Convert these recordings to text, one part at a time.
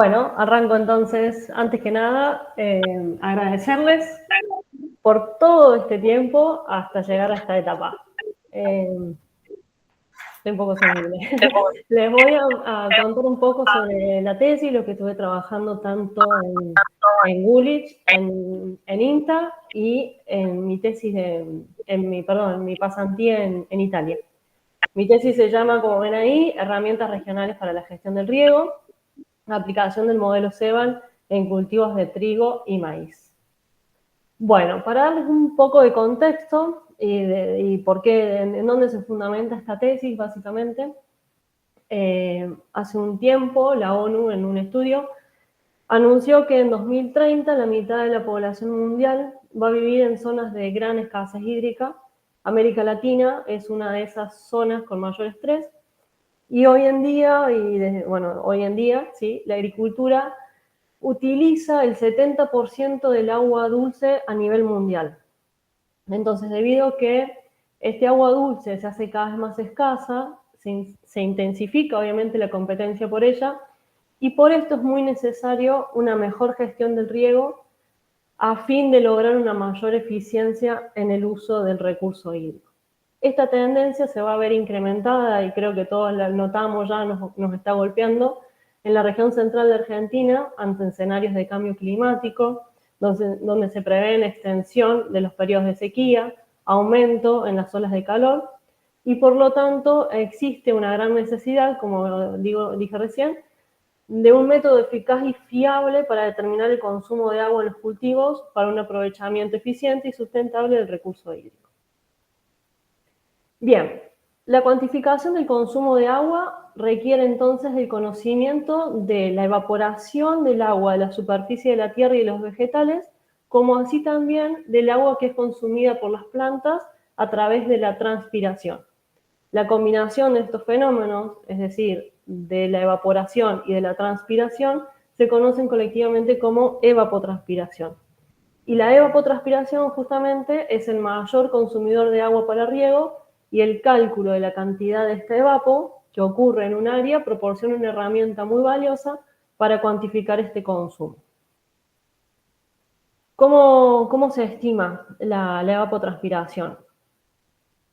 Bueno, arranco entonces, antes que nada, agradecerles por todo este tiempo hasta llegar a esta etapa. Estoy un poco sensible. Les voy a contar un poco sobre la tesis, lo que estuve trabajando tanto en Woolwich, en INTA y en mi tesis, en mi pasantía en Italia. Mi tesis se llama, como ven ahí, Herramientas regionales para la gestión del riego, aplicación del modelo CEBAL en cultivos de trigo y maíz. Bueno, para darles un poco de contexto y por qué, en dónde se fundamenta esta tesis, básicamente, hace un tiempo la ONU en un estudio anunció que en 2030 la mitad de la población mundial va a vivir en zonas de gran escasez hídrica. América Latina es una de esas zonas con mayor estrés. Y hoy en día, sí, la agricultura utiliza el 70% del agua dulce a nivel mundial. Entonces, debido a que este agua dulce se hace cada vez más escasa, se intensifica obviamente la competencia por ella, y por esto es muy necesario una mejor gestión del riego a fin de lograr una mayor eficiencia en el uso del recurso hídrico. Esta tendencia se va a ver incrementada, y creo que todos la notamos ya, nos está golpeando, en la región central de Argentina, ante escenarios de cambio climático, donde se prevé extensión de los periodos de sequía, aumento en las olas de calor, y por lo tanto existe una gran necesidad, como dije recién, de un método eficaz y fiable para determinar el consumo de agua en los cultivos para un aprovechamiento eficiente y sustentable del recurso hídrico. Bien, la cuantificación del consumo de agua requiere entonces el conocimiento de la evaporación del agua de la superficie de la tierra y de los vegetales, como así también del agua que es consumida por las plantas a través de la transpiración. La combinación de estos fenómenos, es decir, de la evaporación y de la transpiración, se conocen colectivamente como evapotranspiración. Y la evapotranspiración justamente es el mayor consumidor de agua para riego, y el cálculo de la cantidad de este evapo que ocurre en un área proporciona una herramienta muy valiosa para cuantificar este consumo. ¿Cómo se estima la evapotranspiración?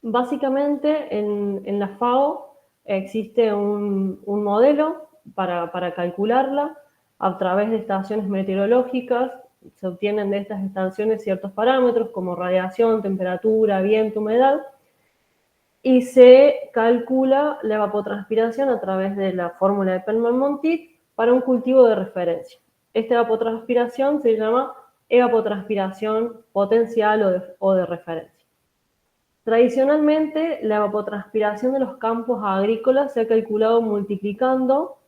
Básicamente en la FAO existe un modelo para calcularla a través de estaciones meteorológicas. Se obtienen de estas estaciones ciertos parámetros como radiación, temperatura, viento, humedad, y se calcula la evapotranspiración a través de la fórmula de Perlman-Montit para un cultivo de referencia. Esta evapotranspiración se llama evapotranspiración potencial o de referencia. Tradicionalmente, la evapotranspiración de los campos agrícolas se ha calculado multiplicando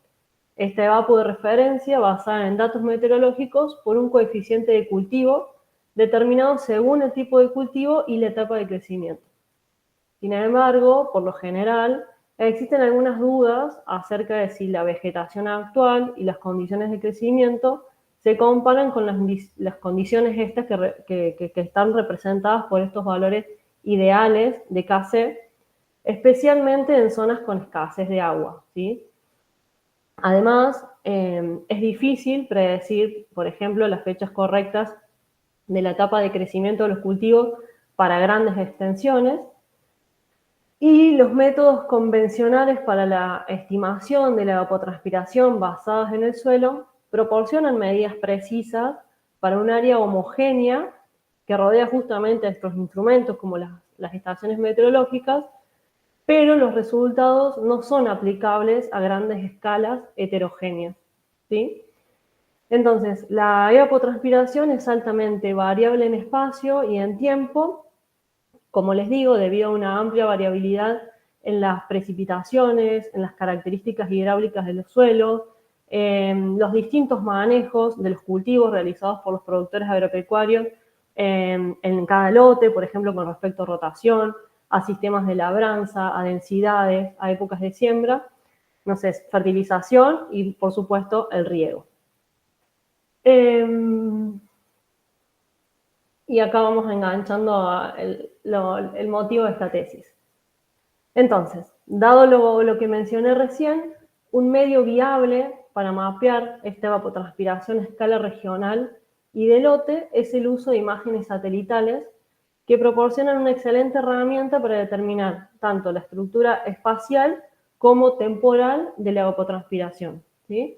esta evapo de referencia basada en datos meteorológicos por un coeficiente de cultivo determinado según el tipo de cultivo y la etapa de crecimiento. Sin embargo, por lo general, existen algunas dudas acerca de si la vegetación actual y las condiciones de crecimiento se comparan con las condiciones estas que están representadas por estos valores ideales de KC, especialmente en zonas con escasez de agua, ¿sí? Además, es difícil predecir, por ejemplo, las fechas correctas de la etapa de crecimiento de los cultivos para grandes extensiones, y los métodos convencionales para la estimación de la evapotranspiración basadas en el suelo proporcionan medidas precisas para un área homogénea que rodea justamente a estos instrumentos como las estaciones meteorológicas, pero los resultados no son aplicables a grandes escalas heterogéneas, ¿sí? Entonces, la evapotranspiración es altamente variable en espacio y en tiempo, como les digo, debido a una amplia variabilidad en las precipitaciones, en las características hidráulicas de los suelos, los distintos manejos de los cultivos realizados por los productores agropecuarios en cada lote, por ejemplo, con respecto a rotación, a sistemas de labranza, a densidades, a épocas de siembra, no sé, fertilización y, por supuesto, el riego. Y acá vamos enganchando el motivo de esta tesis. Entonces, dado lo que mencioné recién, un medio viable para mapear esta evapotranspiración a escala regional y de lote es el uso de imágenes satelitales que proporcionan una excelente herramienta para determinar tanto la estructura espacial como temporal de la evapotranspiración, ¿sí?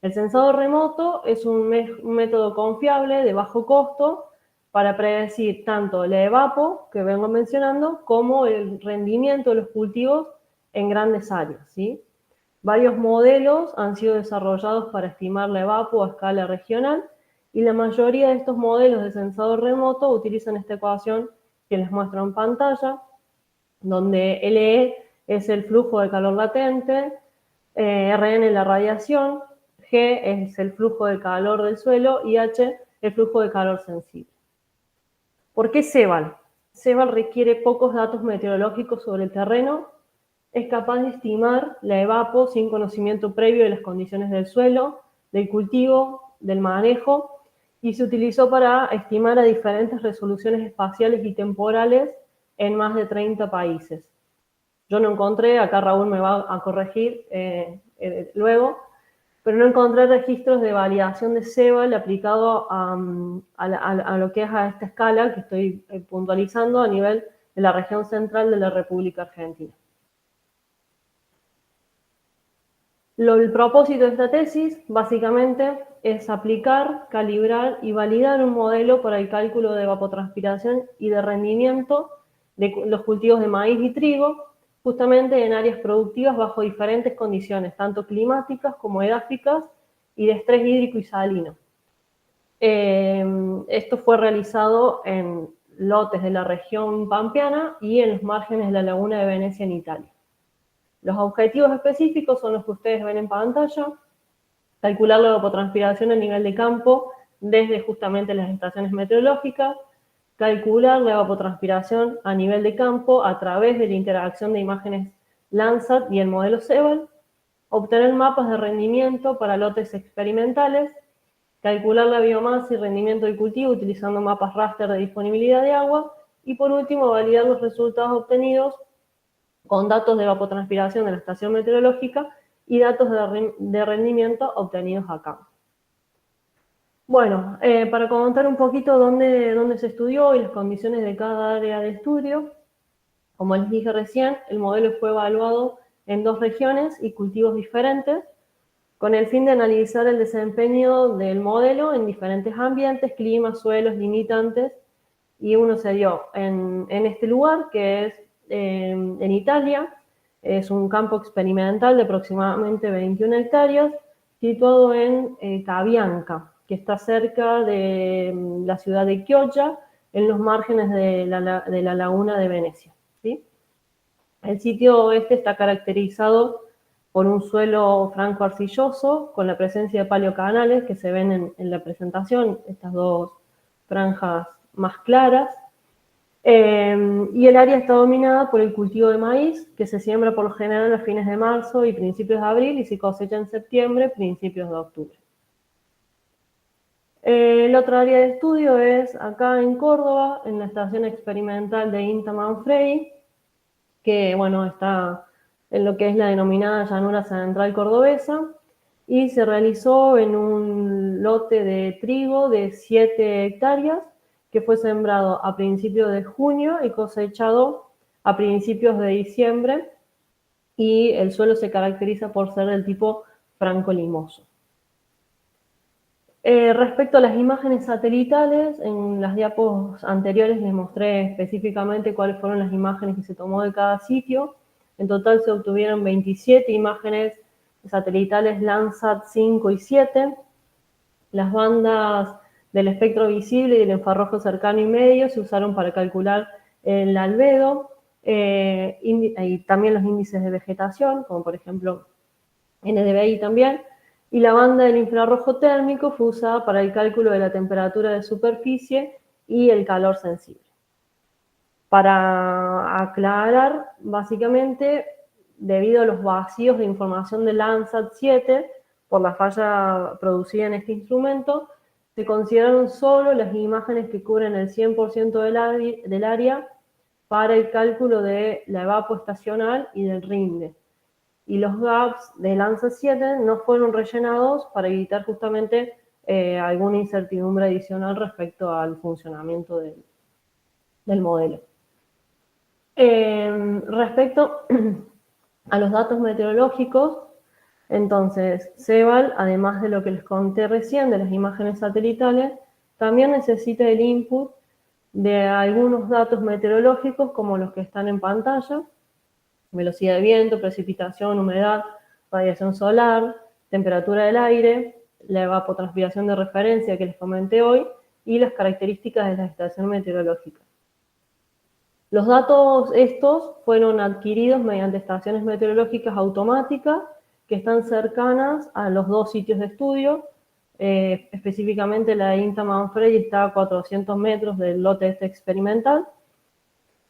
El sensado remoto es un método confiable de bajo costo para predecir tanto la evapo, que vengo mencionando, como el rendimiento de los cultivos en grandes áreas, ¿sí? Varios modelos han sido desarrollados para estimar la evapo a escala regional y la mayoría de estos modelos de sensado remoto utilizan esta ecuación que les muestro en pantalla, donde LE es el flujo de calor latente, RN la radiación, G es el flujo de calor del suelo y H el flujo de calor sensible. ¿Por qué CEVAL? CEVAL requiere pocos datos meteorológicos sobre el terreno, es capaz de estimar la evapo sin conocimiento previo de las condiciones del suelo, del cultivo, del manejo, y se utilizó para estimar a diferentes resoluciones espaciales y temporales en más de 30 países. Yo no encontré, acá Raúl me va a corregir luego, pero no encontré registros de validación de CEVAL aplicado a lo que es a esta escala que estoy puntualizando a nivel de la región central de la República Argentina. El propósito de esta tesis, básicamente, es aplicar, calibrar y validar un modelo para el cálculo de evapotranspiración y de rendimiento de los cultivos de maíz y trigo, justamente en áreas productivas bajo diferentes condiciones, tanto climáticas como edáficas y de estrés hídrico y salino. Esto fue realizado en lotes de la región pampeana y en los márgenes de la laguna de Venecia en Italia. Los objetivos específicos son los que ustedes ven en pantalla: calcular la evapotranspiración a nivel de campo desde justamente las estaciones meteorológicas, calcular la evapotranspiración a nivel de campo a través de la interacción de imágenes Landsat y el modelo CEVAL, obtener mapas de rendimiento para lotes experimentales, calcular la biomasa y rendimiento del cultivo utilizando mapas raster de disponibilidad de agua y, por último, validar los resultados obtenidos con datos de evapotranspiración de la estación meteorológica y datos de rendimiento obtenidos acá. Bueno, para comentar un poquito dónde se estudió y las condiciones de cada área de estudio, como les dije recién, el modelo fue evaluado en 2 regiones y cultivos diferentes, con el fin de analizar el desempeño del modelo en diferentes ambientes, climas, suelos, limitantes, y uno se dio en este lugar, que es en Italia. Es un campo experimental de aproximadamente 21 hectáreas, situado en Cabianca, que está cerca de la ciudad de Chioggia, en los márgenes de la laguna de Venecia, ¿sí? El sitio este está caracterizado por un suelo franco-arcilloso, con la presencia de paleocanales que se ven en la presentación, estas 2 franjas más claras. Y el área está dominada por el cultivo de maíz, que se siembra por lo general a fines de marzo y principios de abril y se cosecha en septiembre, principios de octubre. El otro área de estudio es acá en Córdoba, en la estación experimental de INTA Manfredi, que bueno, está en lo que es la denominada llanura central cordobesa, y se realizó en un lote de trigo de 7 hectáreas, que fue sembrado a principios de junio y cosechado a principios de diciembre, y el suelo se caracteriza por ser del tipo franco-limoso. Respecto a las imágenes satelitales, en las diapos anteriores les mostré específicamente cuáles fueron las imágenes que se tomó de cada sitio. En total se obtuvieron 27 imágenes satelitales Landsat 5 y 7. Las bandas del espectro visible y del infrarrojo cercano y medio se usaron para calcular el albedo y también los índices de vegetación, como por ejemplo NDVI también. Y la banda del infrarrojo térmico fue usada para el cálculo de la temperatura de superficie y el calor sensible. Para aclarar, básicamente, debido a los vacíos de información de Landsat 7, por la falla producida en este instrumento, se consideraron solo las imágenes que cubren el 100% del área para el cálculo de la evapo estacional y del rinde. y los gaps de Landsat 7 no fueron rellenados para evitar justamente alguna incertidumbre adicional respecto al funcionamiento del modelo. Respecto a los datos meteorológicos, entonces CEVAL, además de lo que les conté recién de las imágenes satelitales, también necesita el input de algunos datos meteorológicos como los que están en pantalla: velocidad de viento, precipitación, humedad, radiación solar, temperatura del aire, la evapotranspiración de referencia que les comenté hoy y las características de la estación meteorológica. Los datos estos fueron adquiridos mediante estaciones meteorológicas automáticas que están cercanas a los dos sitios de estudio. Específicamente la de INTA Manfredi está a 400 metros del lote este experimental.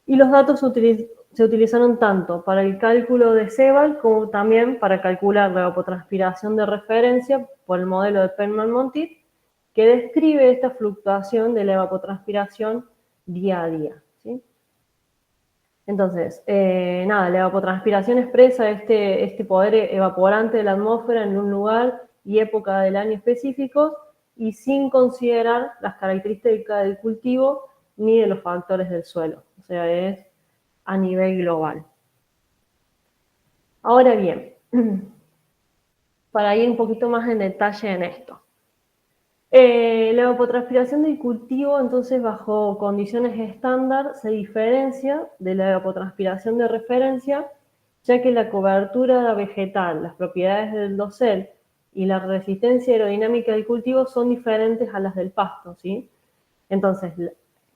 Y los datos se utilizaron tanto para el cálculo de CEVAL como también para calcular la evapotranspiración de referencia por el modelo de Penman-Monteith, que describe esta fluctuación de la evapotranspiración día a día, ¿sí? Entonces, la evapotranspiración expresa este poder evaporante de la atmósfera en un lugar y época del año específicos y sin considerar las características del cultivo ni de los factores del suelo. O sea, es a nivel global. Ahora bien, para ir un poquito más en detalle en esto. La evapotranspiración del cultivo, entonces, bajo condiciones estándar, se diferencia de la evapotranspiración de referencia, ya que la cobertura vegetal, las propiedades del dosel y la resistencia aerodinámica del cultivo son diferentes a las del pasto, ¿sí? Entonces,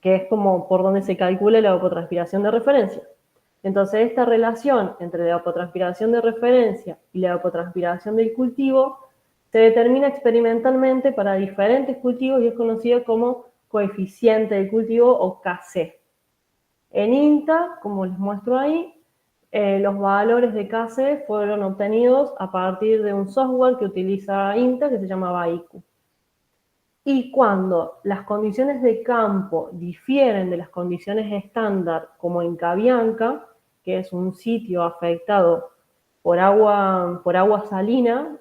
que es como por donde se calcula la evapotranspiración de referencia. Entonces, esta relación entre la evapotranspiración de referencia y la evapotranspiración del cultivo se determina experimentalmente para diferentes cultivos y es conocida como coeficiente del cultivo o KC. En INTA, como les muestro ahí, los valores de KC fueron obtenidos a partir de un software que utiliza INTA que se llama Baiku. Y cuando las condiciones de campo difieren de las condiciones estándar, como en Cabianca, que es un sitio afectado por agua salina,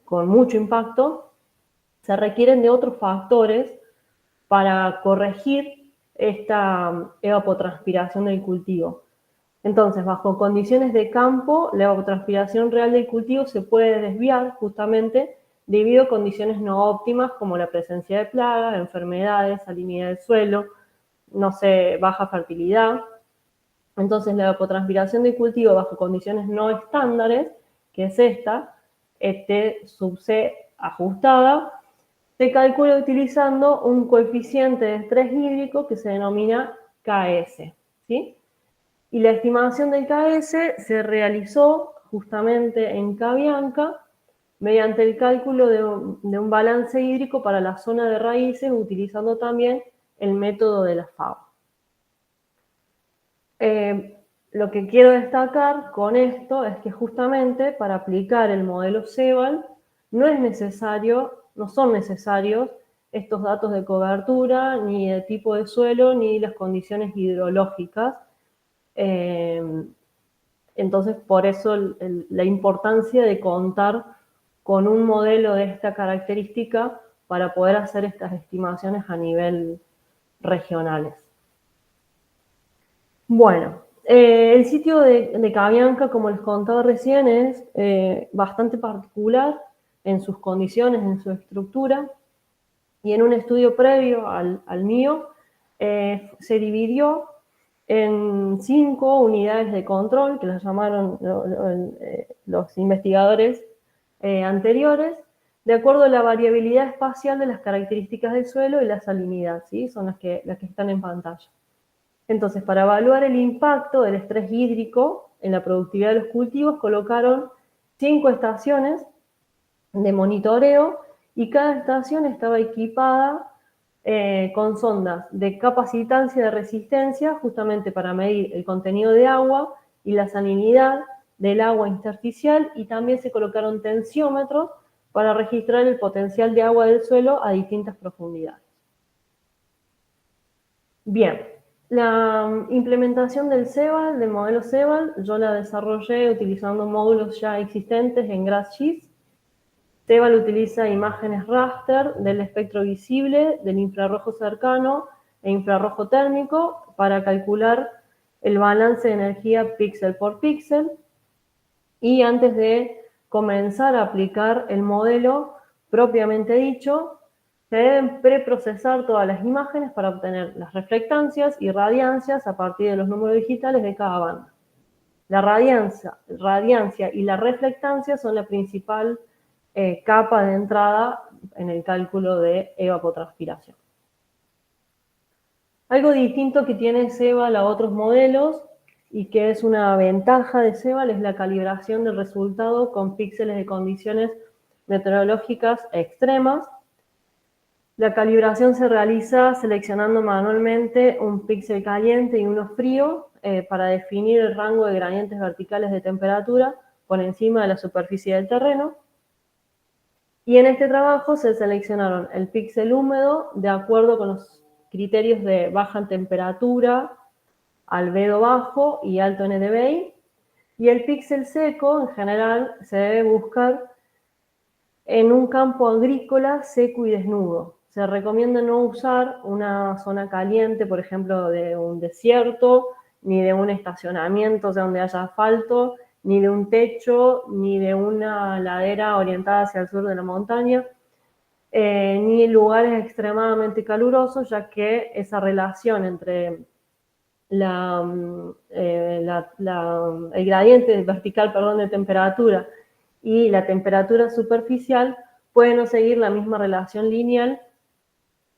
con mucho impacto, se requieren de otros factores para corregir esta evapotranspiración del cultivo. Entonces, bajo condiciones de campo, la evapotranspiración real del cultivo se puede desviar justamente debido a condiciones no óptimas como la presencia de plagas, enfermedades, salinidad del suelo, baja fertilidad. Entonces, la evapotranspiración del cultivo bajo condiciones no estándares, que es esta, sub-C ajustada, se calcula utilizando un coeficiente de estrés hídrico que se denomina KS, ¿sí? Y la estimación del KS se realizó justamente en Cabianca mediante el cálculo de un balance hídrico para la zona de raíces, utilizando también el método de la FAO. Lo que quiero destacar con esto es que justamente para aplicar el modelo CEVAL no son necesarios estos datos de cobertura, ni de tipo de suelo, ni las condiciones hidrológicas. Entonces, por eso la importancia de contar con un modelo de esta característica para poder hacer estas estimaciones a nivel regionales. Bueno, el sitio de Cabianca, como les contaba recién, es bastante particular en sus condiciones, en su estructura, y en un estudio previo al mío, se dividió en 5 unidades de control, que las llamaron los investigadores anteriores, de acuerdo a la variabilidad espacial de las características del suelo y la salinidad, ¿sí? Son las que están en pantalla. Entonces, para evaluar el impacto del estrés hídrico en la productividad de los cultivos, colocaron 5 estaciones de monitoreo y cada estación estaba equipada con sondas de capacitancia de resistencia, justamente para medir el contenido de agua y la salinidad del agua intersticial, y también se colocaron tensiómetros para registrar el potencial de agua del suelo a distintas profundidades. Bien, La implementación del CEBAL, del modelo CEBAL, yo la desarrollé utilizando módulos ya existentes en GraphGIS. CEBAL utiliza imágenes raster del espectro visible, del infrarrojo cercano e infrarrojo térmico para calcular el balance de energía píxel por píxel. Y antes de comenzar a aplicar el modelo propiamente dicho, se deben preprocesar todas las imágenes para obtener las reflectancias y radiancias a partir de los números digitales de cada banda. La radiancia y la reflectancia son la principal capa de entrada en el cálculo de evapotranspiración. Algo distinto que tiene CEBAL a otros modelos y que es una ventaja de CEBAL es la calibración del resultado con píxeles de condiciones meteorológicas extremas. La calibración se realiza seleccionando manualmente un píxel caliente y uno frío para definir el rango de gradientes verticales de temperatura por encima de la superficie del terreno. Y en este trabajo se seleccionaron el píxel húmedo de acuerdo con los criterios de baja temperatura, albedo bajo y alto NDVI. Y el píxel seco, en general, se debe buscar en un campo agrícola seco y desnudo. Se recomienda no usar una zona caliente, por ejemplo, de un desierto, ni de un estacionamiento, o sea, donde haya asfalto, ni de un techo, ni de una ladera orientada hacia el sur de la montaña, ni en lugares extremadamente calurosos, ya que esa relación entre el gradiente vertical, de temperatura y la temperatura superficial puede no seguir la misma relación lineal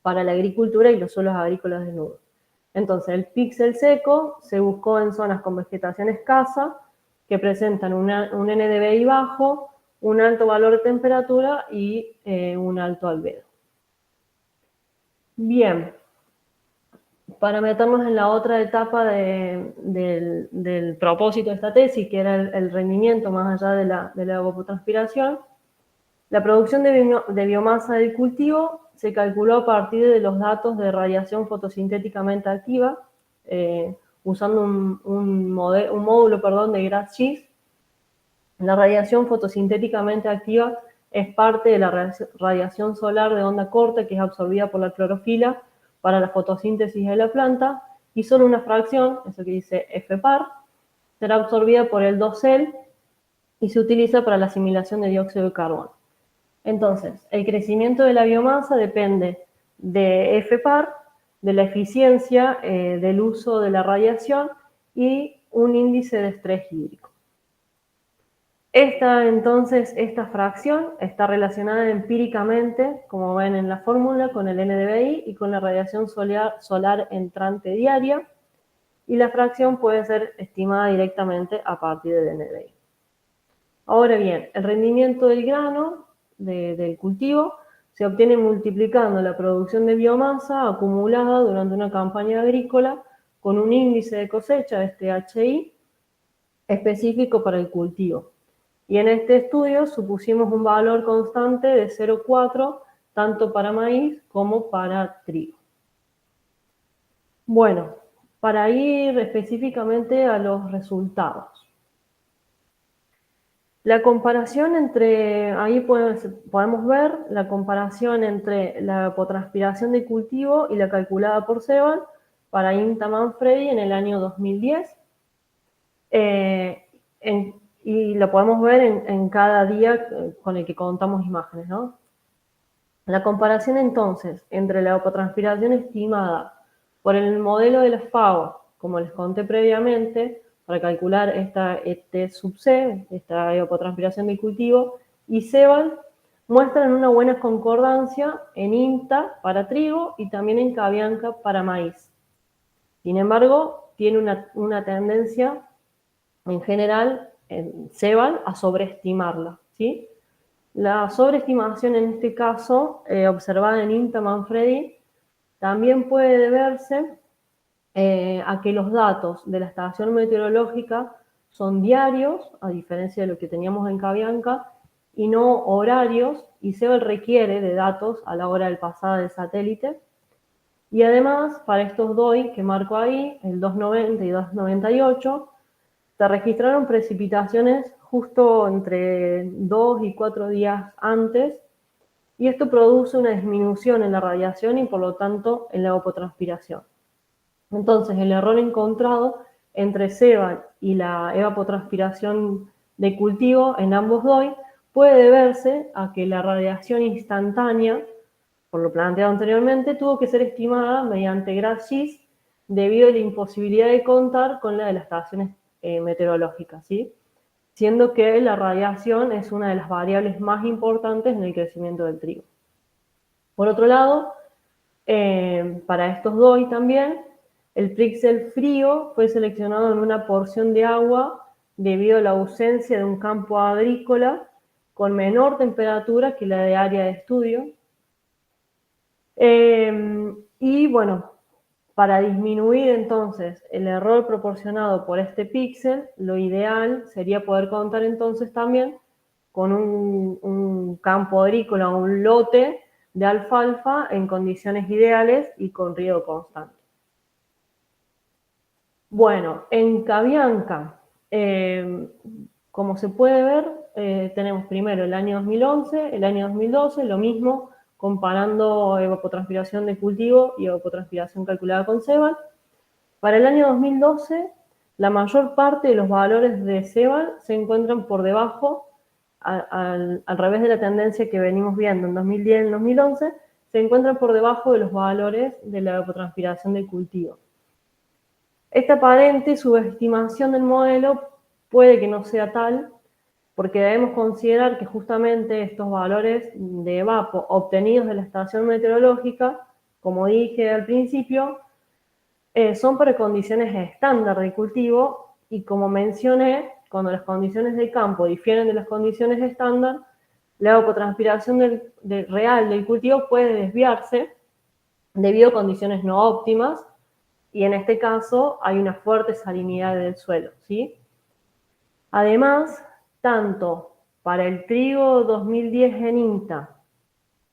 para la agricultura y los suelos agrícolas desnudos. Entonces, el píxel seco se buscó en zonas con vegetación escasa que presentan un NDVI bajo, un alto valor de temperatura y un alto albedo. Bien, para meternos en la otra etapa del propósito de esta tesis, que era el rendimiento más allá de la evapotranspiración, la producción de biomasa del cultivo se calculó a partir de los datos de radiación fotosintéticamente activa, usando un módulo de GraphGIS. La radiación fotosintéticamente activa es parte de la radiación solar de onda corta que es absorbida por la clorofila para la fotosíntesis de la planta, y solo una fracción, eso que dice FPAR, será absorbida por el dosel y se utiliza para la asimilación de dióxido de carbono. Entonces, el crecimiento de la biomasa depende de FPAR, de la eficiencia del uso de la radiación y un índice de estrés hídrico. Esta fracción está relacionada empíricamente, como ven en la fórmula, con el NDVI y con la radiación solar entrante diaria, y la fracción puede ser estimada directamente a partir del NDVI. Ahora bien, el rendimiento del grano del cultivo se obtiene multiplicando la producción de biomasa acumulada durante una campaña agrícola con un índice de cosecha, HI, específico para el cultivo. Y en este estudio supusimos un valor constante de 0,4 tanto para maíz como para trigo. Bueno, para ir específicamente a los resultados. La comparación ahí podemos ver la comparación entre la evapotranspiración de cultivo y la calculada por CEBAL para INTA Manfredi en el año 2010. Y lo podemos ver en cada día con el que contamos imágenes, ¿no? La comparación entonces entre la evapotranspiración estimada por el modelo de la FAO, como les conté previamente, para calcular este sub C, esta evapotranspiración del cultivo, y CEBAL, muestran una buena concordancia en INTA para trigo y también en Cabianca para maíz. Sin embargo, tiene una tendencia en general en CEBAL a sobreestimarla, ¿sí? La sobreestimación en este caso, observada en INTA Manfredi, también puede deberse a que los datos de la estación meteorológica son diarios, a diferencia de lo que teníamos en Cabianca, y no horarios, y CEBAL requiere de datos a la hora del pasado del satélite. Y además, para estos DOI que marco ahí, el 290 y 298, se registraron precipitaciones justo entre 2 y 4 días antes, y esto produce una disminución en la radiación y por lo tanto en la evapotranspiración. Entonces, el error encontrado entre CEBAL y la evapotranspiración de cultivo en ambos DOI puede deberse a que la radiación instantánea, por lo planteado anteriormente, tuvo que ser estimada mediante GRAD-GIS debido a la imposibilidad de contar con la de las estaciones meteorológicas, ¿sí? Siendo que la radiación es una de las variables más importantes en el crecimiento del trigo. Por otro lado, para estos DOI también, el píxel frío fue seleccionado en una porción de agua debido a la ausencia de un campo agrícola con menor temperatura que la de área de estudio. Y bueno, para disminuir entonces el error proporcionado por este píxel, lo ideal sería poder contar entonces también con un campo agrícola, un lote de alfalfa en condiciones ideales y con riego constante. Bueno, en Cabianca, como se puede ver, tenemos primero el año 2011, el año 2012, lo mismo, comparando evapotranspiración de cultivo y evapotranspiración calculada con CEBAL. Para el año 2012, la mayor parte de los valores de CEBAL se encuentran por debajo, al revés de la tendencia que venimos viendo en 2010 y en 2011, se encuentran por debajo de los valores de la evapotranspiración del cultivo. Esta aparente subestimación del modelo puede que no sea tal, porque debemos considerar que justamente estos valores de evapo obtenidos de la estación meteorológica, como dije al principio, son para condiciones estándar de cultivo, y como mencioné, cuando las condiciones de campo difieren de las condiciones estándar, la evapotranspiración real del cultivo puede desviarse debido a condiciones no óptimas, y en este caso hay una fuerte salinidad del suelo, ¿sí? Además, tanto para el trigo 2010 en INTA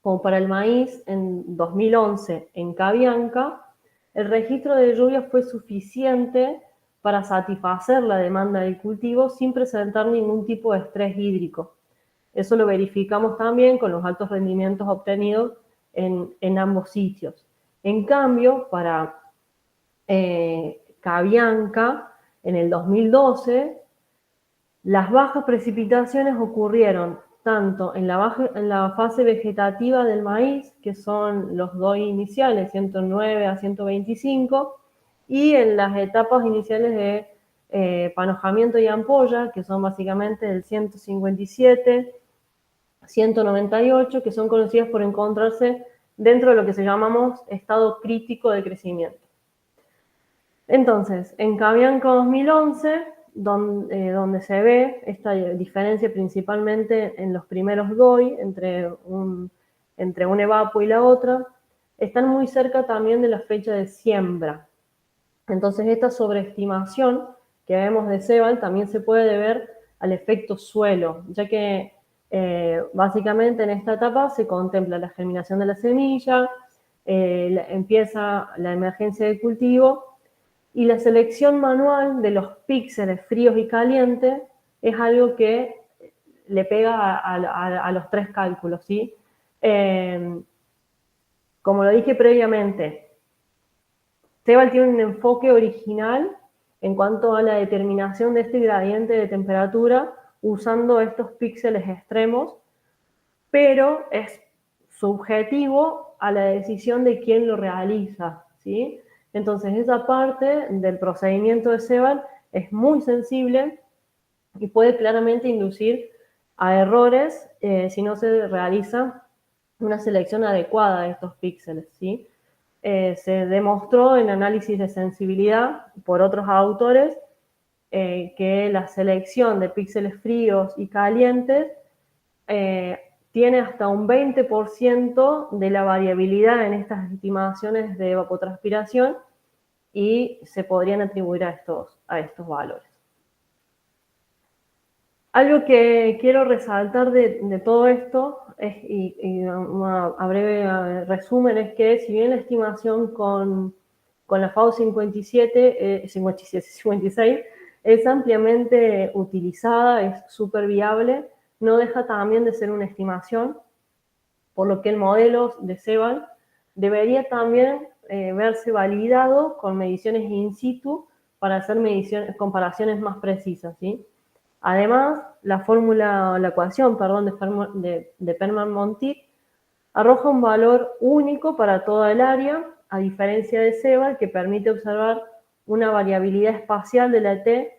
como para el maíz en 2011 en Cabianca, el registro de lluvias fue suficiente para satisfacer la demanda del cultivo sin presentar ningún tipo de estrés hídrico. Eso lo verificamos también con los altos rendimientos obtenidos en ambos sitios. En cambio, para Cabianca, en el 2012, las bajas precipitaciones ocurrieron tanto en la fase vegetativa del maíz, que son los DOI iniciales, 109 a 125, y en las etapas iniciales de panojamiento y ampolla, que son básicamente del 157, 198, que son conocidas por encontrarse dentro de lo que se llamamos estado crítico de crecimiento. Entonces, en Cabianca 2011, donde se ve esta diferencia principalmente en los primeros DOI, entre un evapo y la otra, están muy cerca también de la fecha de siembra. Entonces, esta sobreestimación que vemos de CEBAL también se puede deber al efecto suelo, ya que básicamente en esta etapa se contempla la germinación de la semilla, empieza la emergencia del cultivo, y la selección manual de los píxeles fríos y calientes es algo que le pega a los tres cálculos, ¿sí? Como lo dije previamente, CEBAL tiene un enfoque original en cuanto a la determinación de este gradiente de temperatura usando estos píxeles extremos, pero es subjetivo a la decisión de quién lo realiza, ¿sí? Entonces, esa parte del procedimiento de CEBAL es muy sensible y puede claramente inducir a errores si no se realiza una selección adecuada de estos píxeles, ¿sí? Se demostró en análisis de sensibilidad por otros autores que la selección de píxeles fríos y calientes tiene hasta un 20% de la variabilidad en estas estimaciones de evapotranspiración y se podrían atribuir a estos valores. Algo que quiero resaltar de todo esto, y a breve resumen, es que si bien la estimación con la FAO 57, 56 es ampliamente utilizada, es súper viable, no deja también de ser una estimación, por lo que el modelo de Ceval debería también verse validado con mediciones in situ para hacer comparaciones más precisas, ¿sí? Además, la ecuación, perdón, de Perman-Montit arroja un valor único para toda el área, a diferencia de Ceval, que permite observar una variabilidad espacial de la T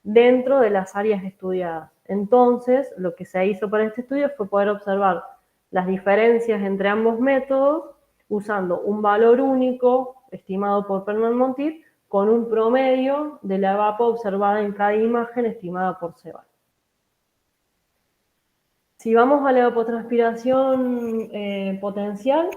dentro de las áreas estudiadas. Entonces, lo que se hizo para este estudio fue poder observar las diferencias entre ambos métodos usando un valor único estimado por Perman-Montit con un promedio de la EVAPO observada en cada imagen estimada por Ceval. Si vamos a la evapotranspiración potencial,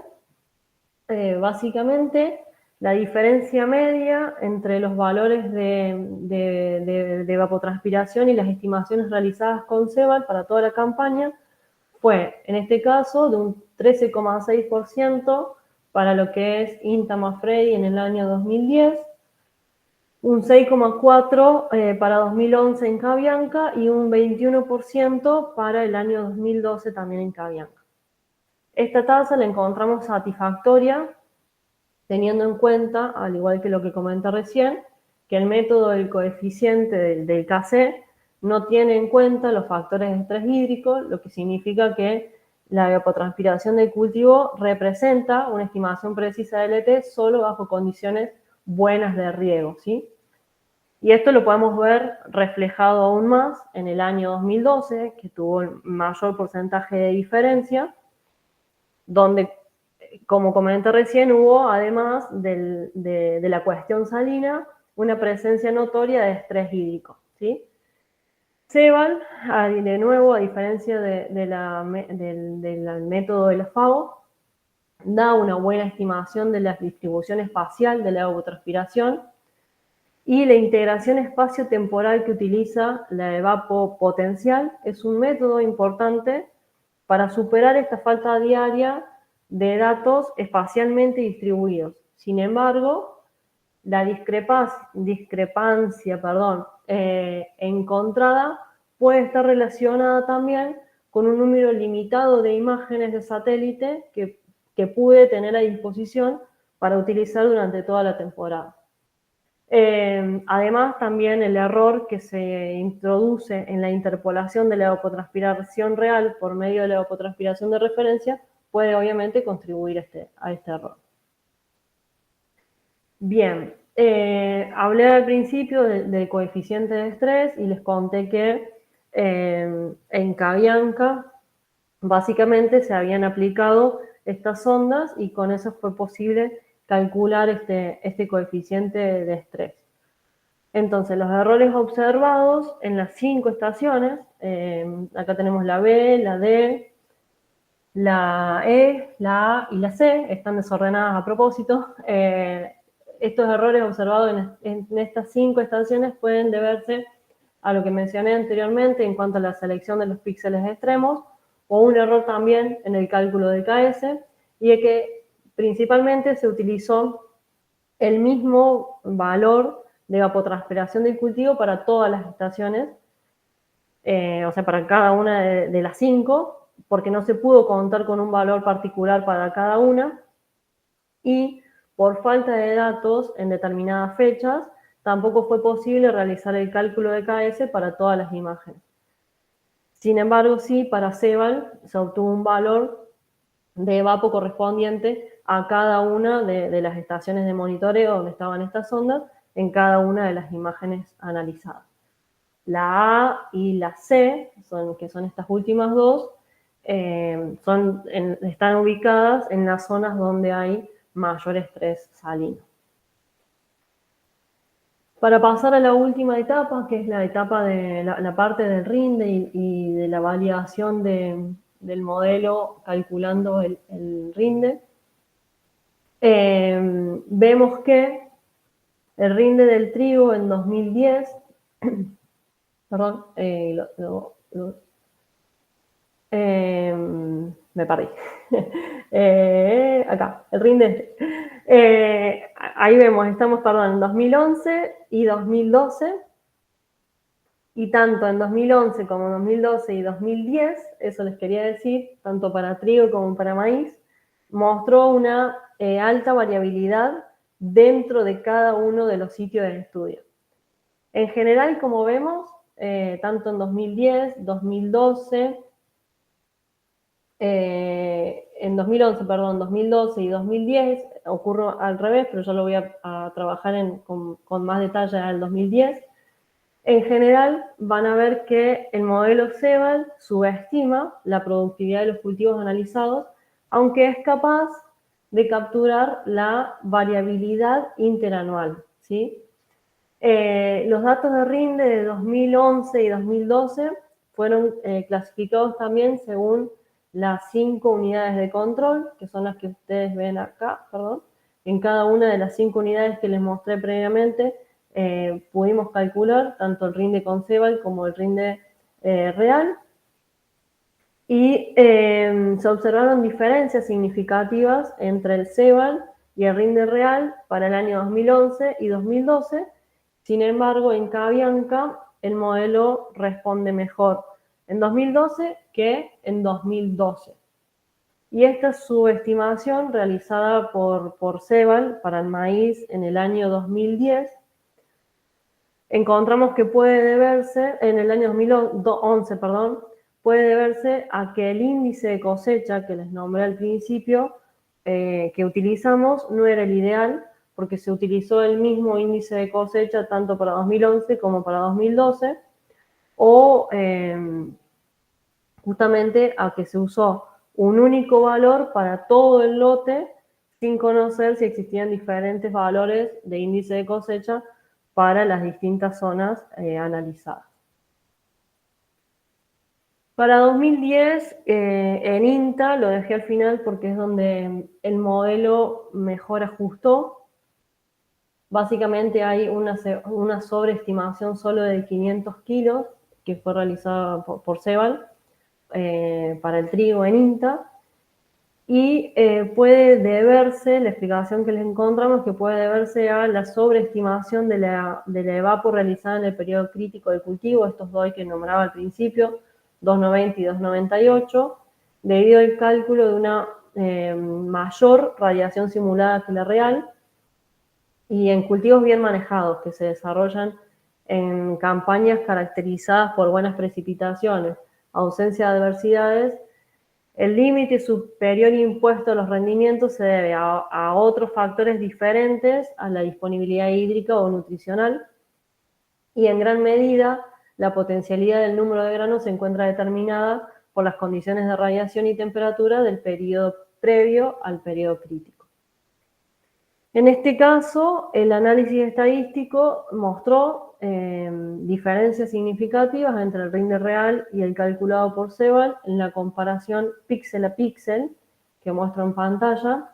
básicamente la diferencia media entre los valores de evapotranspiración y las estimaciones realizadas con Ceval para toda la campaña fue, en este caso, de un 13,6% para lo que es INTA Mafredi en el año 2010, un 6,4% para 2011 en Cabianca y un 21% para el año 2012 también en Cabianca. Esta tasa la encontramos satisfactoria teniendo en cuenta, al igual que lo que comenté recién, que el método del coeficiente del KC no tiene en cuenta los factores de estrés hídrico, lo que significa que la evapotranspiración del cultivo representa una estimación precisa del ET solo bajo condiciones buenas de riego, ¿sí? Y esto lo podemos ver reflejado aún más en el año 2012, que tuvo el mayor porcentaje de diferencia, donde, como comenté recién, hubo, además de la cuestión salina, una presencia notoria de estrés hídrico, ¿sí? Ceval, de nuevo, a diferencia del método de la FAO, da una buena estimación de la distribución espacial de la evapotranspiración y la integración espacio-temporal que utiliza la evapo potencial es un método importante para superar esta falta diaria de datos espacialmente distribuidos. Sin embargo, la discrepancia encontrada puede estar relacionada también con un número limitado de imágenes de satélite que pude tener a disposición para utilizar durante toda la temporada. Además, también el error que se introduce en la interpolación de la evapotranspiración real por medio de la evapotranspiración de referencia puede obviamente contribuir a este error. Bien, hablé al principio del coeficiente de estrés y les conté que en Cabianca básicamente se habían aplicado estas sondas y con eso fue posible calcular este coeficiente de estrés. Entonces, los errores observados en las 5 estaciones, acá tenemos la B, la D, la E, la A y la C, están desordenadas a propósito. Estos errores observados en estas 5 estaciones pueden deberse a lo que mencioné anteriormente en cuanto a la selección de los píxeles extremos, o un error también en el cálculo del KS, y de que principalmente se utilizó el mismo valor de evapotranspiración del cultivo para todas las estaciones, o sea, para cada una de las 5, porque no se pudo contar con un valor particular para cada una, y por falta de datos en determinadas fechas, tampoco fue posible realizar el cálculo de KS para todas las imágenes. Sin embargo, sí, para Ceval se obtuvo un valor de evapo correspondiente a cada una de las estaciones de monitoreo donde estaban estas sondas en cada una de las imágenes analizadas. La A y la C, que son estas últimas dos, están ubicadas en las zonas donde hay mayor estrés salino. Para pasar a la última etapa, que es la etapa de la parte del rinde y de la validación del modelo calculando el rinde, vemos que el rinde del trigo en 2010 Perdón, me perdí. Acá, el rinde. Ahí vemos, estamos, perdón, en 2011 y 2012. Y tanto en 2011 como en 2012 y 2010, eso les quería decir, tanto para trigo como para maíz, mostró una alta variabilidad dentro de cada uno de los sitios de estudio. En general, como vemos, tanto en 2010, 2012, en 2011, perdón, 2012 y 2010, ocurre al revés, pero yo lo voy a trabajar con más detalle al 2010. En general, van a ver que el modelo CEBAL subestima la productividad de los cultivos analizados, aunque es capaz de capturar la variabilidad interanual, ¿sí? Los datos de RINDE de 2011 y 2012 fueron clasificados también según las 5 unidades de control, que son las que ustedes ven acá, perdón. En cada una de las 5 unidades que les mostré previamente, pudimos calcular tanto el rinde con CEBAL como el rinde real. Y se observaron diferencias significativas entre el CEBAL y el rinde real para el año 2011 y 2012. Sin embargo, en Cabianca el modelo responde mejor en 2012 que en 2012. Y esta subestimación realizada por CEBAL para el maíz en el año 2010, encontramos que puede deberse, en el año 2011, perdón, puede deberse a que el índice de cosecha que les nombré al principio, que utilizamos, no era el ideal, porque se utilizó el mismo índice de cosecha tanto para 2011 como para 2012, o justamente a que se usó un único valor para todo el lote sin conocer si existían diferentes valores de índice de cosecha para las distintas zonas analizadas. Para 2010, en INTA, lo dejé al final porque es donde el modelo mejor ajustó. Básicamente hay una sobreestimación solo de 500 kilos que fue realizada por CEBAL para el trigo en INTA. Y puede deberse, la explicación que les encontramos, que puede deberse a la sobreestimación de la evapo realizada en el periodo crítico del cultivo, estos dos que nombraba al principio, 290 y 298, debido al cálculo de una mayor radiación simulada que la real, y en cultivos bien manejados, que se desarrollan en campañas caracterizadas por buenas precipitaciones, ausencia de adversidades. El límite superior impuesto a los rendimientos se debe a otros factores diferentes a la disponibilidad hídrica o nutricional, y en gran medida la potencialidad del número de granos se encuentra determinada por las condiciones de radiación y temperatura del periodo previo al periodo crítico. En este caso, el análisis estadístico mostró diferencias significativas entre el rinde real y el calculado por CEBAL en la comparación píxel a píxel que muestra en pantalla,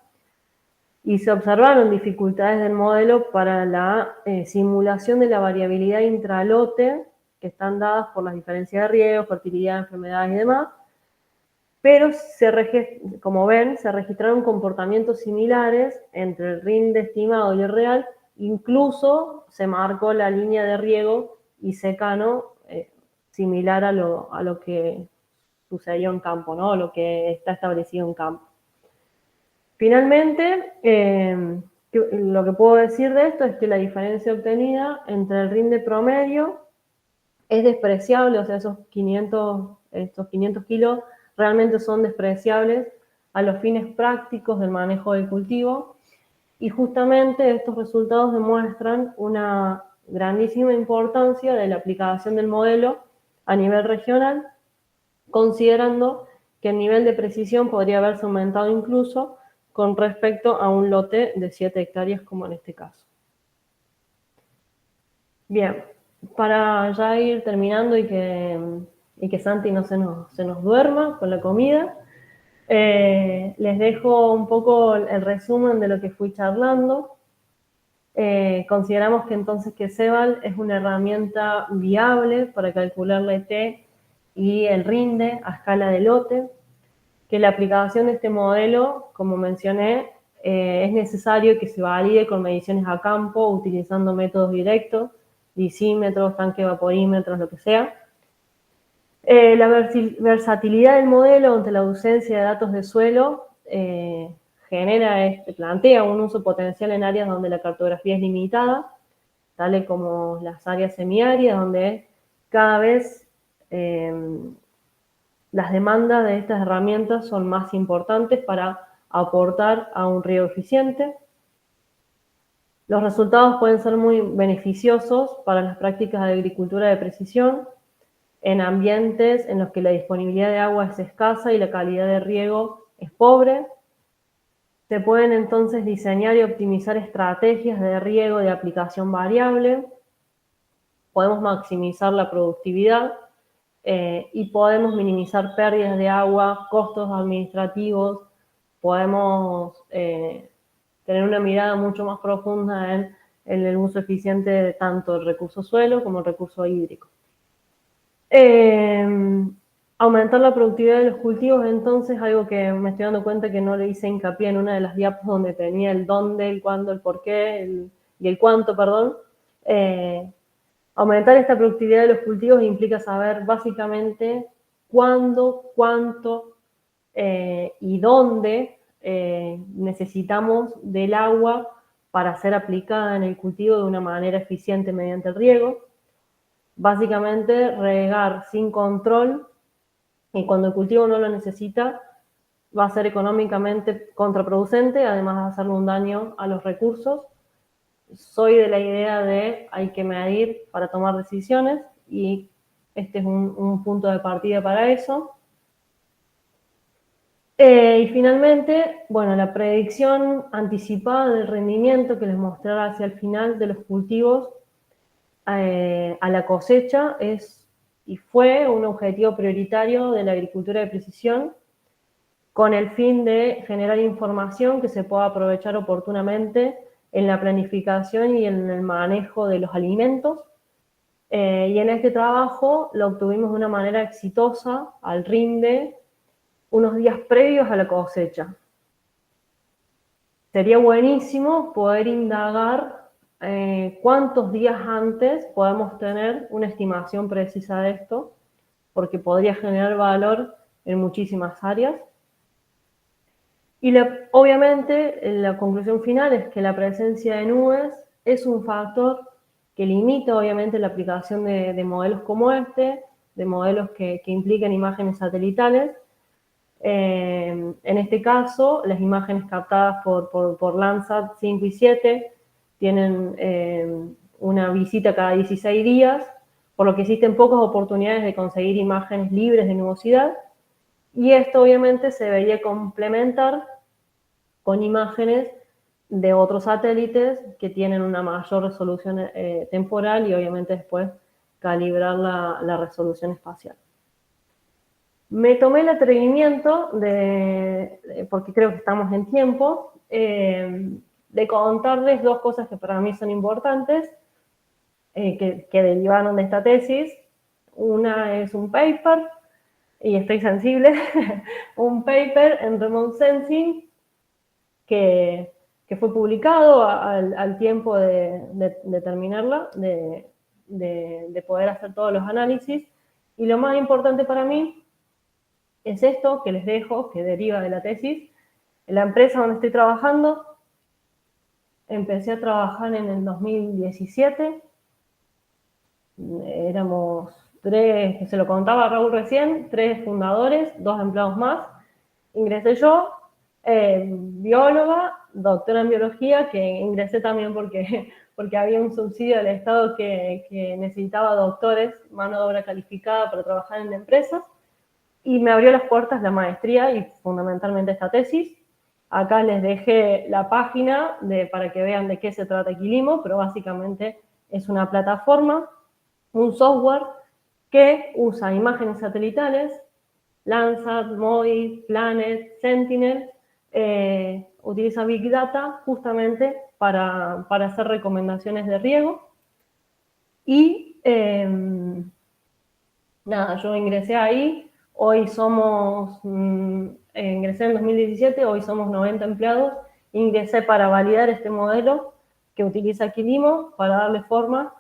y se observaron dificultades del modelo para la simulación de la variabilidad intralote que están dadas por las diferencias de riego, fertilidad, enfermedades y demás. Pero, como ven, se registraron comportamientos similares entre el rinde estimado y el real. Incluso se marcó la línea de riego y secano similar a lo que sucedió en campo, ¿no? Lo que está establecido en campo. Finalmente, lo que puedo decir de esto es que la diferencia obtenida entre el rinde promedio es despreciable, o sea, estos 500 kilos realmente son despreciables a los fines prácticos del manejo del cultivo, y justamente estos resultados demuestran una grandísima importancia de la aplicación del modelo a nivel regional, considerando que el nivel de precisión podría haberse aumentado incluso con respecto a un lote de 7 hectáreas como en este caso. Bien, para ya ir terminando y que Santi no se nos duerma con la comida, les dejo un poco el resumen de lo que fui charlando. Consideramos que entonces que Ceval es una herramienta viable para calcular la ET y el rinde a escala de lote, que la aplicación de este modelo, como mencioné, es necesario que se valide con mediciones a campo utilizando métodos directos, disímetros, tanque vaporímetros, lo que sea. La versatilidad del modelo ante la ausencia de datos de suelo plantea un uso potencial en áreas donde la cartografía es limitada, tales como las áreas semiáridas, donde cada vez las demandas de estas herramientas son más importantes para aportar a un riego eficiente. Los resultados pueden ser muy beneficiosos para las prácticas de agricultura de precisión en ambientes en los que la disponibilidad de agua es escasa y la calidad de riego es pobre. Se pueden entonces diseñar y optimizar estrategias de riego de aplicación variable. Podemos maximizar la productividad y podemos minimizar pérdidas de agua, costos administrativos. Podemos tener una mirada mucho más profunda en el uso eficiente de tanto el recurso suelo como el recurso hídrico. Aumentar la productividad de los cultivos, entonces, algo que me estoy dando cuenta que no le hice hincapié en una de las diapos donde tenía el dónde, el cuándo, el por qué y el cuánto, perdón. Aumentar esta productividad de los cultivos implica saber básicamente cuándo, cuánto y dónde necesitamos del agua para ser aplicada en el cultivo de una manera eficiente mediante el riego. Básicamente, regar sin control y cuando el cultivo no lo necesita, va a ser económicamente contraproducente, además de hacerle un daño a los recursos. Soy de la idea de hay que medir para tomar decisiones y este es un punto de partida para eso. Y finalmente, bueno, la predicción anticipada del rendimiento que les mostrará hacia el final de los cultivos a la cosecha es y fue un objetivo prioritario de la agricultura de precisión con el fin de generar información que se pueda aprovechar oportunamente en la planificación y en el manejo de los alimentos. Y en este trabajo lo obtuvimos de una manera exitosa al rinde unos días previos a la cosecha. Sería buenísimo poder indagar cuántos días antes podemos tener una estimación precisa de esto, porque podría generar valor en muchísimas áreas. Y obviamente la conclusión final es que la presencia de nubes es un factor que limita obviamente la aplicación de modelos como este, de modelos que implican imágenes satelitales. En este caso, las imágenes captadas por Landsat 5 y 7 tienen una visita cada 16 días, por lo que existen pocas oportunidades de conseguir imágenes libres de nubosidad, y esto obviamente se debería complementar con imágenes de otros satélites que tienen una mayor resolución temporal y obviamente después calibrar la resolución espacial. Me tomé el atrevimiento porque creo que estamos en tiempo, de contarles dos cosas que para mí son importantes, que derivaron de esta tesis. Una es un paper, y estoy sensible, un paper en Remote Sensing que fue publicado al tiempo de terminarla, de poder hacer todos los análisis. Y lo más importante para mí es esto que les dejo, que deriva de la tesis. En la empresa donde estoy trabajando, empecé a trabajar en el 2017. Éramos 3, que se lo contaba a Raúl recién, 3 fundadores, 2 empleados más. Ingresé yo, bióloga, doctora en biología, que ingresé también porque había un subsidio del Estado que necesitaba doctores, mano de obra calificada para trabajar en empresas. Y me abrió las puertas la maestría y fundamentalmente esta tesis. Acá les dejé la página para que vean de qué se trata Equilimo, pero básicamente es una plataforma, un software que usa imágenes satelitales, Landsat, MODIS, Planet, Sentinel, utiliza Big Data justamente para hacer recomendaciones de riego. Y nada, yo ingresé ahí, hoy somos, ingresé en 2017, hoy somos 90 empleados, ingresé para validar este modelo que utiliza Quilimo para darle forma,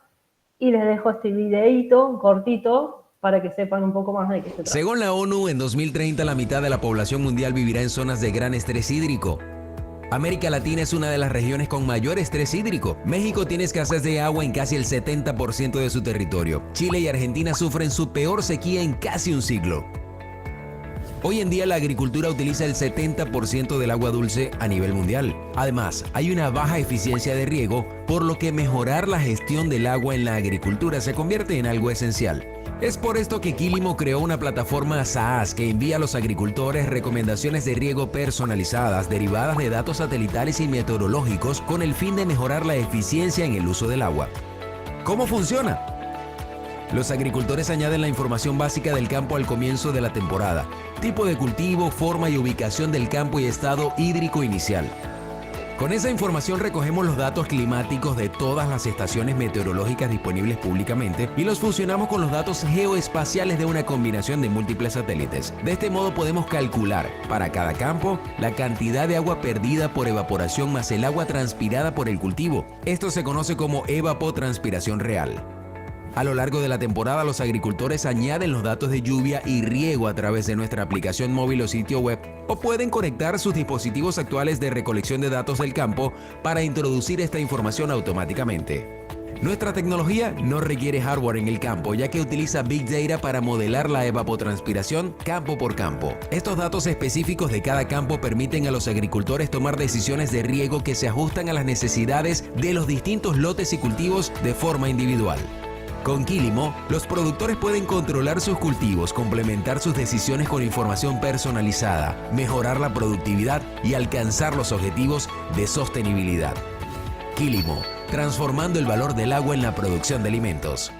y les dejo este videíto cortito para que sepan un poco más de qué se trata. Según la ONU, en 2030 la mitad de la población mundial vivirá en zonas de gran estrés hídrico. América Latina es una de las regiones con mayor estrés hídrico. México tiene escasez de agua en casi el 70% de su territorio. Chile y Argentina sufren su peor sequía en casi un siglo. Hoy en día la agricultura utiliza el 70% del agua dulce a nivel mundial. Además, hay una baja eficiencia de riego, por lo que mejorar la gestión del agua en la agricultura se convierte en algo esencial. Es por esto que Quilimo creó una plataforma SaaS que envía a los agricultores recomendaciones de riego personalizadas derivadas de datos satelitales y meteorológicos con el fin de mejorar la eficiencia en el uso del agua. ¿Cómo funciona? Los agricultores añaden la información básica del campo al comienzo de la temporada: tipo de cultivo, forma y ubicación del campo y estado hídrico inicial. Con esa información recogemos los datos climáticos de todas las estaciones meteorológicas disponibles públicamente y los fusionamos con los datos geoespaciales de una combinación de múltiples satélites. De este modo podemos calcular para cada campo la cantidad de agua perdida por evaporación más el agua transpirada por el cultivo. Esto se conoce como evapotranspiración real. A lo largo de la temporada, los agricultores añaden los datos de lluvia y riego a través de nuestra aplicación móvil o sitio web, o pueden conectar sus dispositivos actuales de recolección de datos del campo para introducir esta información automáticamente. Nuestra tecnología no requiere hardware en el campo, ya que utiliza Big Data para modelar la evapotranspiración campo por campo. Estos datos específicos de cada campo permiten a los agricultores tomar decisiones de riego que se ajustan a las necesidades de los distintos lotes y cultivos de forma individual. Con Quilimo, los productores pueden controlar sus cultivos, complementar sus decisiones con información personalizada, mejorar la productividad y alcanzar los objetivos de sostenibilidad. Quilimo, transformando el valor del agua en la producción de alimentos.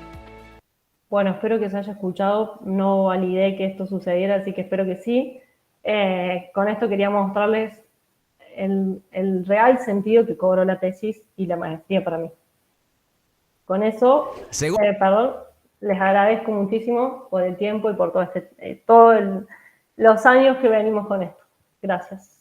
Bueno, espero que se haya escuchado. No validé que esto sucediera, así que espero que sí. Con esto quería mostrarles el real sentido que cobró la tesis y la maestría para mí. Con eso, perdón, les agradezco muchísimo por el tiempo y por todo todos los años que venimos con esto. Gracias.